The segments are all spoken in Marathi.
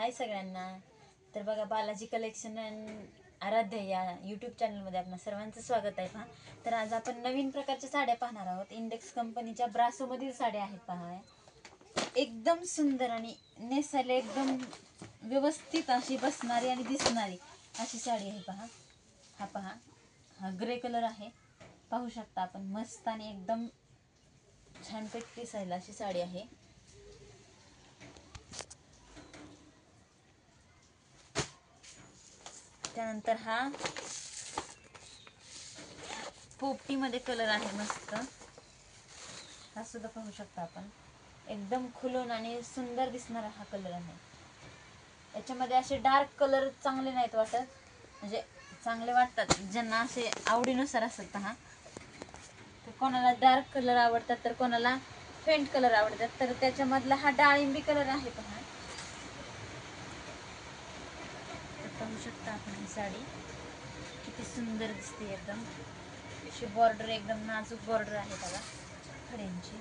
हाय सगळ्यांना. तर बघा, बालाजी कलेक्शन अँड आराध्य या यूट्यूब चॅनलमध्ये आपणा सर्वांचं स्वागत आहे. पहा, तर आज आपण नवीन प्रकारच्या साड्या पाहणार आहोत. इंडेक्स कंपनीच्या ब्रासोमधील साड्या आहेत. पहा, एकदम सुंदर आणि नेसायला एकदम व्यवस्थित अशी बसणारी आणि दिसणारी अशी साडी आहे. पहा, हा ग्रे कलर आहे. पाहू शकता आपण, मस्त आणि एकदम छानपैकी दिसायला अशी साडी आहे. त्यानंतर हा पोपटीमध्ये कलर आहे मस्त. हा सुद्धा पाहू शकता आपण, एकदम खुलून आणि सुंदर दिसणारा हा कलर आहे. याच्यामध्ये असे डार्क कलर चांगले नाहीत वाटत, म्हणजे चांगले वाटतात ज्यांना असे आवडीनुसार असतात. पहा, तर कोणाला डार्क कलर आवडतात तर कोणाला फेंट कलर आवडतात. तर त्याच्यामधला हा डाळिंबी कलर आहे. पहा, पाहू शकता आपण ही साडी किती सुंदर दिसते. एकदम अशी बॉर्डर, एकदम नाजूक बॉर्डर आहे बघा खड्यांची.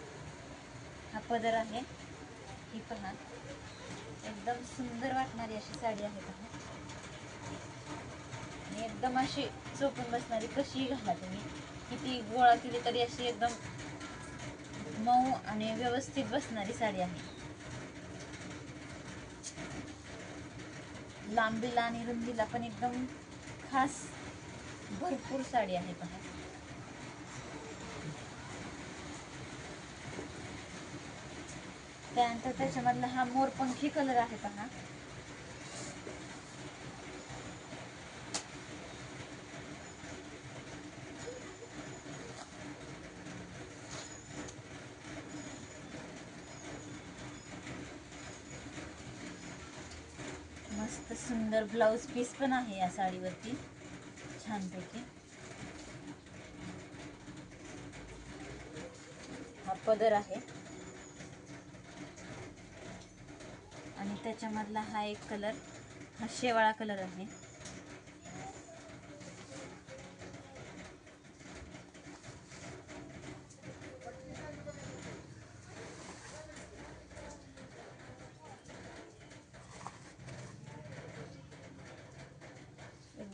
हा पदर आहे. ही पहा, एकदम सुंदर वाटणारी अशी साडी आहे. पहा, आणि एकदम अशी चोपून बसणारी, कशी घाला तुम्ही, किती गोळा केली तरी अशी एकदम मऊ आणि व्यवस्थित बसणारी साडी आहे. लांबीला आणि रुंदीला पण एकदम खास भरपूर साडी आहे. पहा, त्यानंतर त्याच्यामधला हा मोरपंखी कलर आहे. पहा, मस्त सुंदर ब्लाउज पीस पण आहे या साडीवरती छानपैकी. हा पदर आहे आणि त्याच्यामधला हा एक कलर, हा शेवाळा कलर आहे.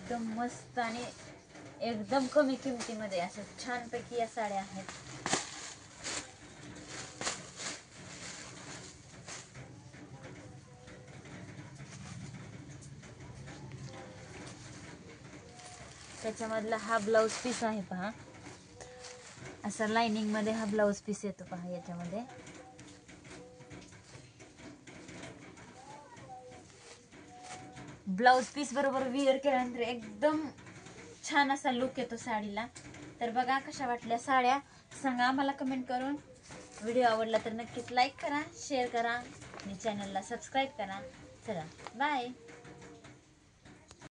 एकदम मस्त आणि एकदम कमी किमतीमध्ये अशा छानपैकी या साड्या आहेत. त्याच्यामधला हा ब्लाउज पीस आहे. पहा, असा लाइनिंग मध्ये हा ब्लाउज पीस येतो. पहा, याच्यामध्ये ब्लाउज पीस बरोबर विअर केल्यानंतर एकदम छान असा लुक येतो साडीला. तर बघा, कशा वाटल्या साड्या सांगा मला कमेंट करून. व्हिडिओ आवडला तर नक्कीच लाईक करा, शेअर करा आणि चॅनलला सबस्क्राईब करा. चला, बाय.